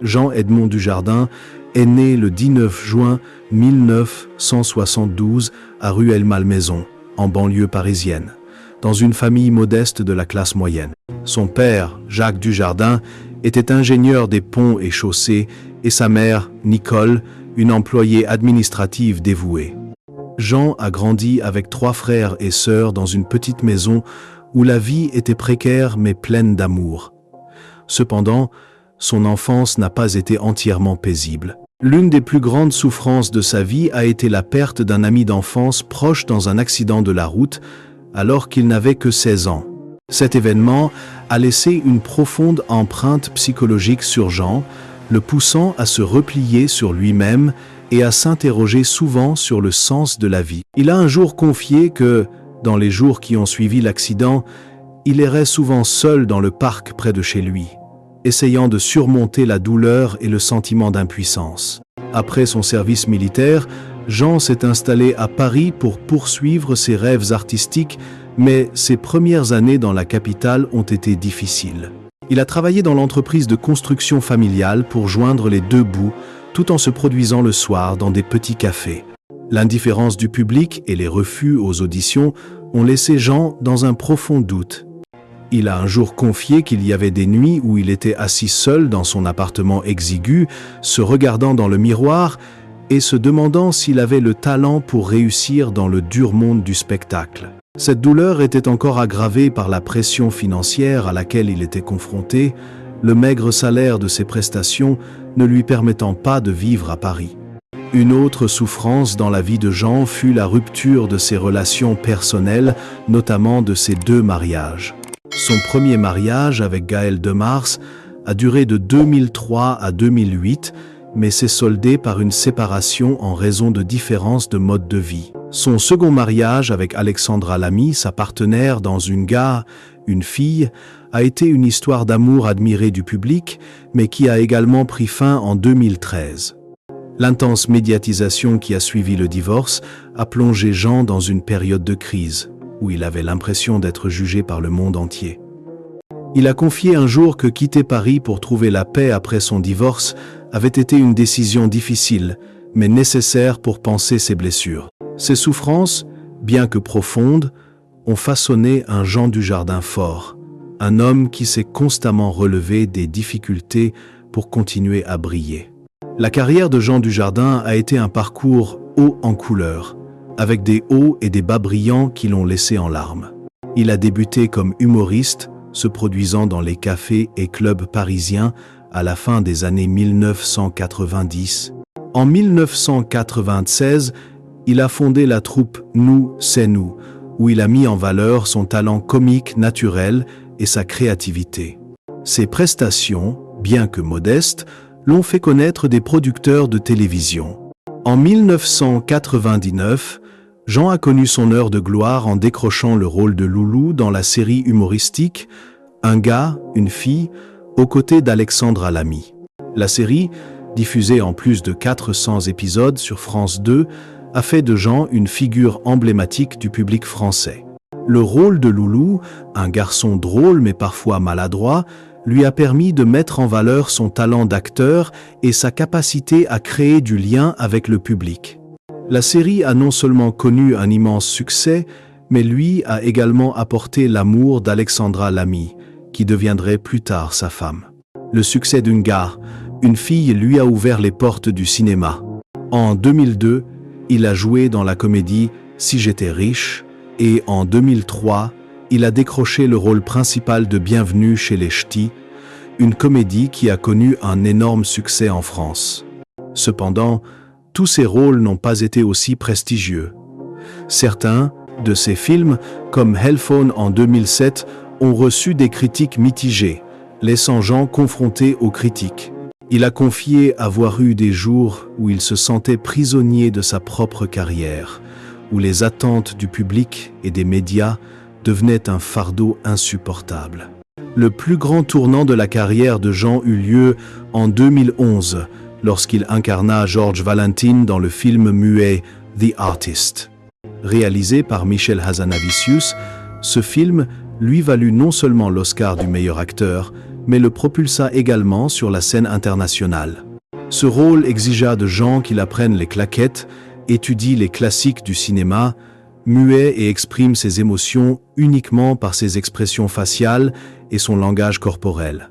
Jean-Edmond Dujardin est né le 19 juin 1972 à Rueil-Malmaison, en banlieue parisienne, dans une famille modeste de la classe moyenne. Son père, Jacques Dujardin, était ingénieur des ponts et chaussées et sa mère, Nicole, une employée administrative dévouée. Jean a grandi avec 3 frères et sœurs dans une petite maison où la vie était précaire mais pleine d'amour. Cependant, son enfance n'a pas été entièrement paisible. L'une des plus grandes souffrances de sa vie a été la perte d'un ami d'enfance proche dans un accident de la route alors qu'il n'avait que 16 ans. Cet événement a laissé une profonde empreinte psychologique sur Jean, le poussant à se replier sur lui-même et à s'interroger souvent sur le sens de la vie. Il a un jour confié que, dans les jours qui ont suivi l'accident, il errait souvent seul dans le parc près de chez lui, essayant de surmonter la douleur et le sentiment d'impuissance. Après son service militaire, Jean s'est installé à Paris pour poursuivre ses rêves artistiques, mais ses premières années dans la capitale ont été difficiles. Il a travaillé dans l'entreprise de construction familiale pour joindre les deux bouts, tout en se produisant le soir dans des petits cafés. L'indifférence du public et les refus aux auditions ont laissé Jean dans un profond doute. Il a un jour confié qu'il y avait des nuits où il était assis seul dans son appartement exigu, se regardant dans le miroir et se demandant s'il avait le talent pour réussir dans le dur monde du spectacle. Cette douleur était encore aggravée par la pression financière à laquelle il était confronté, le maigre salaire de ses prestations ne lui permettant pas de vivre à Paris. Une autre souffrance dans la vie de Jean fut la rupture de ses relations personnelles, notamment de ses 2 mariages. Son premier mariage avec Gaëlle Demars a duré de 2003 à 2008, mais s'est soldé par une séparation en raison de différences de mode de vie. Son second mariage avec Alexandra Lamy, sa partenaire dans Une gare, une fille, a été une histoire d'amour admirée du public, mais qui a également pris fin en 2013. L'intense médiatisation qui a suivi le divorce a plongé Jean dans une période de crise, où il avait l'impression d'être jugé par le monde entier. Il a confié un jour que quitter Paris pour trouver la paix après son divorce avait été une décision difficile, mais nécessaire pour panser ses blessures. Ses souffrances, bien que profondes, ont façonné un Jean Dujardin fort, un homme qui s'est constamment relevé des difficultés pour continuer à briller. La carrière de Jean Dujardin a été un parcours haut en couleurs, avec des hauts et des bas brillants qui l'ont laissé en larmes. Il a débuté comme humoriste, se produisant dans les cafés et clubs parisiens à la fin des années 1990. En 1996, il a fondé la troupe Nous, c'est nous, où il a mis en valeur son talent comique naturel et sa créativité. Ses prestations, bien que modestes, l'ont fait connaître des producteurs de télévision. En 1999, Jean a connu son heure de gloire en décrochant le rôle de Loulou dans la série humoristique Un gars, une fille, aux côtés d'Alexandra Lamy. La série, diffusée en plus de 400 épisodes sur France 2, a fait de Jean une figure emblématique du public français. Le rôle de Loulou, un garçon drôle mais parfois maladroit, lui a permis de mettre en valeur son talent d'acteur et sa capacité à créer du lien avec le public. La série a non seulement connu un immense succès, mais lui a également apporté l'amour d'Alexandra Lamy, qui deviendrait plus tard sa femme. Le succès d'Une gare, une fille lui a ouvert les portes du cinéma. En 2002, il a joué dans la comédie Si j'étais riche, et en 2003, il a décroché le rôle principal de Bienvenue chez les Ch'tis, une comédie qui a connu un énorme succès en France. Cependant, tous ces rôles n'ont pas été aussi prestigieux. Certains de ces films, comme Hellphone en 2007, ont reçu des critiques mitigées, laissant Jean confronté aux critiques. Il a confié avoir eu des jours où il se sentait prisonnier de sa propre carrière, où les attentes du public et des médias devenaient un fardeau insupportable. Le plus grand tournant de la carrière de Jean eut lieu en 2011, lorsqu'il incarna George Valentin dans le film muet The Artist. Réalisé par Michel Hazanavicius, ce film lui valut non seulement l'Oscar du meilleur acteur, mais le propulsa également sur la scène internationale. Ce rôle exigea de Jean qu'il apprenne les claquettes, étudie les classiques du cinéma, muet et exprime ses émotions uniquement par ses expressions faciales et son langage corporel.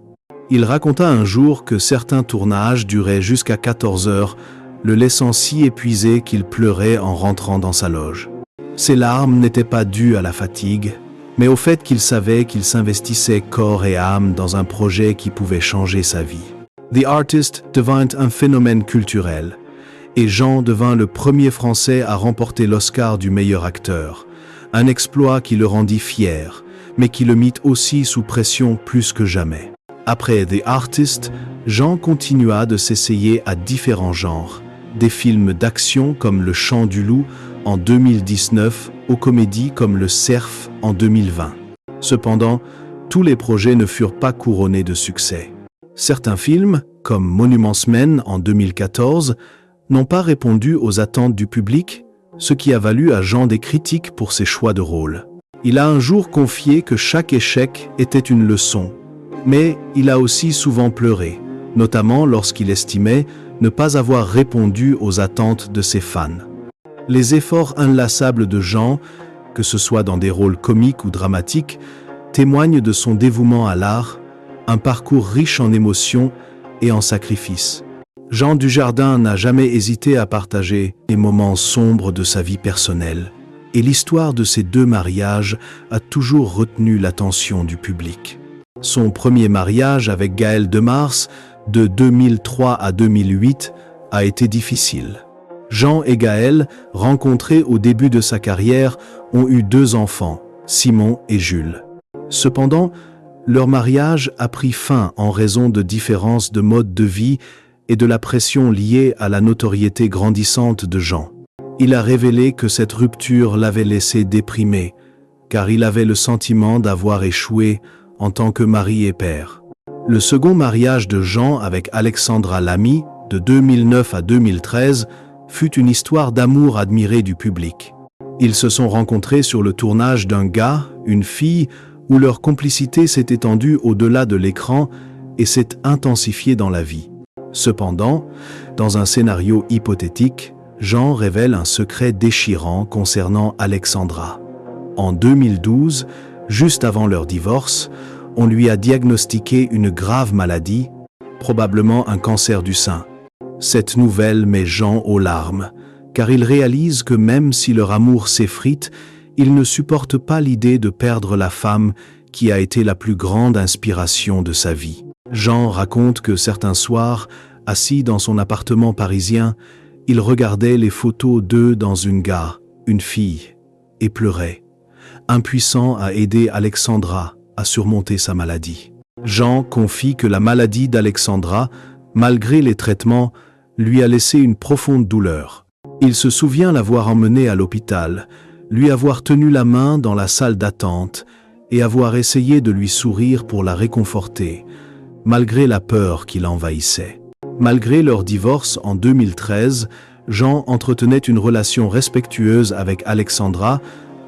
Il raconta un jour que certains tournages duraient jusqu'à 14 heures, le laissant si épuisé qu'il pleurait en rentrant dans sa loge. Ses larmes n'étaient pas dues à la fatigue, mais au fait qu'il savait qu'il s'investissait corps et âme dans un projet qui pouvait changer sa vie. The Artist devint un phénomène culturel, et Jean devint le premier Français à remporter l'Oscar du meilleur acteur, un exploit qui le rendit fier, mais qui le mit aussi sous pression plus que jamais. Après The Artist, Jean continua de s'essayer à différents genres, des films d'action comme Le Chant du Loup en 2019, aux comédies comme Le Cerf en 2020. Cependant, tous les projets ne furent pas couronnés de succès. Certains films, comme Monuments Men en 2014, n'ont pas répondu aux attentes du public, ce qui a valu à Jean des critiques pour ses choix de rôle. Il a un jour confié que chaque échec était une leçon, mais il a aussi souvent pleuré, notamment lorsqu'il estimait ne pas avoir répondu aux attentes de ses fans. Les efforts inlassables de Jean, que ce soit dans des rôles comiques ou dramatiques, témoignent de son dévouement à l'art, un parcours riche en émotions et en sacrifices. Jean Dujardin n'a jamais hésité à partager les moments sombres de sa vie personnelle, et l'histoire de ses 2 mariages a toujours retenu l'attention du public. Son premier mariage avec Gaëlle de Mars, de 2003 à 2008, a été difficile. Jean et Gaëlle, rencontrés au début de sa carrière, ont eu 2 enfants, Simon et Jules. Cependant, leur mariage a pris fin en raison de différences de mode de vie et de la pression liée à la notoriété grandissante de Jean. Il a révélé que cette rupture l'avait laissé déprimé, car il avait le sentiment d'avoir échoué en tant que mari et père. Le second mariage de Jean avec Alexandra Lamy, de 2009 à 2013, fut une histoire d'amour admirée du public. Ils se sont rencontrés sur le tournage d'un gars, une fille, où leur complicité s'est étendue au-delà de l'écran et s'est intensifiée dans la vie. Cependant, dans un scénario hypothétique, Jean révèle un secret déchirant concernant Alexandra. En 2012, juste avant leur divorce, on lui a diagnostiqué une grave maladie, probablement un cancer du sein. Cette nouvelle met Jean aux larmes, car il réalise que même si leur amour s'effrite, il ne supporte pas l'idée de perdre la femme qui a été la plus grande inspiration de sa vie. Jean raconte que certains soirs, assis dans son appartement parisien, il regardait les photos d'eux dans une gare, une fille, et pleurait, impuissant à aider Alexandra à surmonter sa maladie. Jean confie que la maladie d'Alexandra, malgré les traitements, lui a laissé une profonde douleur. Il se souvient l'avoir emmenée à l'hôpital, lui avoir tenu la main dans la salle d'attente et avoir essayé de lui sourire pour la réconforter, malgré la peur qui l'envahissait. Malgré leur divorce en 2013, Jean entretenait une relation respectueuse avec Alexandra,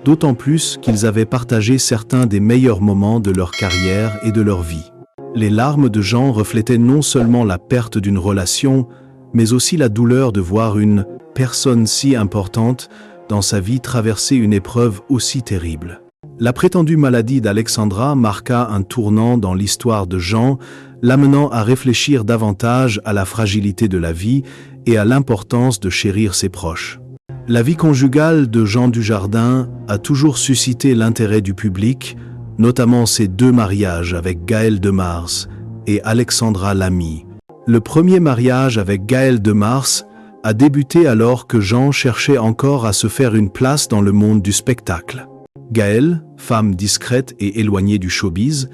d'autant plus qu'ils avaient partagé certains des meilleurs moments de leur carrière et de leur vie. Les larmes de Jean reflétaient non seulement la perte d'une relation, mais aussi la douleur de voir une personne si importante dans sa vie traverser une épreuve aussi terrible. La prétendue maladie d'Alexandra marqua un tournant dans l'histoire de Jean, l'amenant à réfléchir davantage à la fragilité de la vie et à l'importance de chérir ses proches. La vie conjugale de Jean Dujardin a toujours suscité l'intérêt du public, notamment ses 2 mariages avec Gaëlle de Mars et Alexandra Lamy. Le premier mariage avec Gaëlle de Mars a débuté alors que Jean cherchait encore à se faire une place dans le monde du spectacle. Gaëlle, femme discrète et éloignée du showbiz,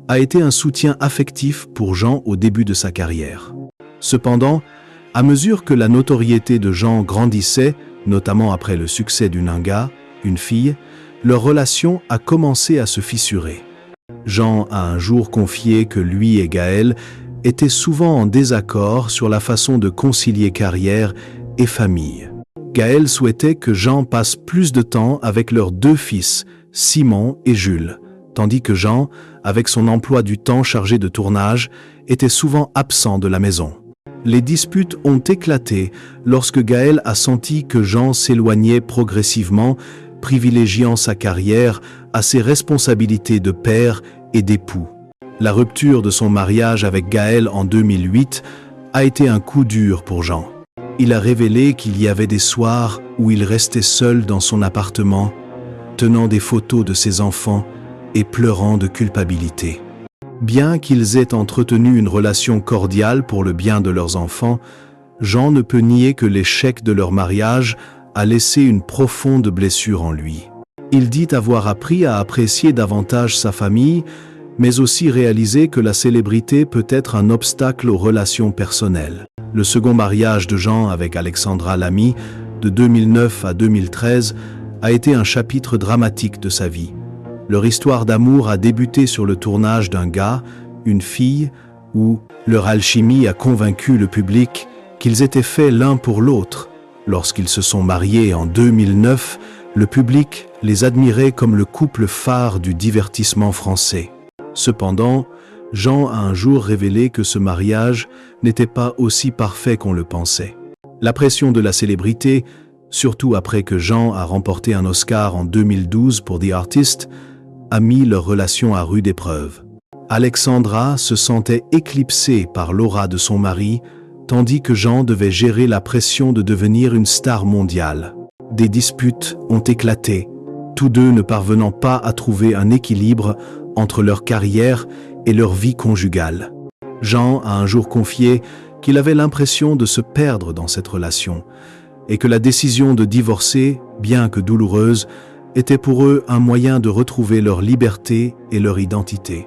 a été un soutien affectif pour Jean au début de sa carrière. Cependant, à mesure que la notoriété de Jean grandissait, notamment après le succès du Nanga, une fille, leur relation a commencé à se fissurer. Jean a un jour confié que lui et Gaëlle étaient souvent en désaccord sur la façon de concilier carrière et famille. Gaëlle souhaitait que Jean passe plus de temps avec leurs 2 fils, Simon et Jules, tandis que Jean avec son emploi du temps chargé de tournage, était souvent absent de la maison. Les disputes ont éclaté lorsque Gaël a senti que Jean s'éloignait progressivement, privilégiant sa carrière à ses responsabilités de père et d'époux. La rupture de son mariage avec Gaël en 2008 a été un coup dur pour Jean. Il a révélé qu'il y avait des soirs où il restait seul dans son appartement, tenant des photos de ses enfants et pleurant de culpabilité. Bien qu'ils aient entretenu une relation cordiale pour le bien de leurs enfants, Jean ne peut nier que l'échec de leur mariage a laissé une profonde blessure en lui. Il dit avoir appris à apprécier davantage sa famille, mais aussi réalisé que la célébrité peut être un obstacle aux relations personnelles. Le second mariage de Jean avec Alexandra Lamy, de 2009 à 2013, a été un chapitre dramatique de sa vie. Leur histoire d'amour a débuté sur le tournage d'un gars, une fille, où leur alchimie a convaincu le public qu'ils étaient faits l'un pour l'autre. Lorsqu'ils se sont mariés en 2009, le public les admirait comme le couple phare du divertissement français. Cependant, Jean a un jour révélé que ce mariage n'était pas aussi parfait qu'on le pensait. La pression de la célébrité, surtout après que Jean a remporté un Oscar en 2012 pour The Artist, a mis leur relation à rude épreuve. Alexandra se sentait éclipsée par l'aura de son mari, tandis que Jean devait gérer la pression de devenir une star mondiale. Des disputes ont éclaté, tous deux ne parvenant pas à trouver un équilibre entre leur carrière et leur vie conjugale. Jean a un jour confié qu'il avait l'impression de se perdre dans cette relation et que la décision de divorcer, bien que douloureuse, était pour eux un moyen de retrouver leur liberté et leur identité.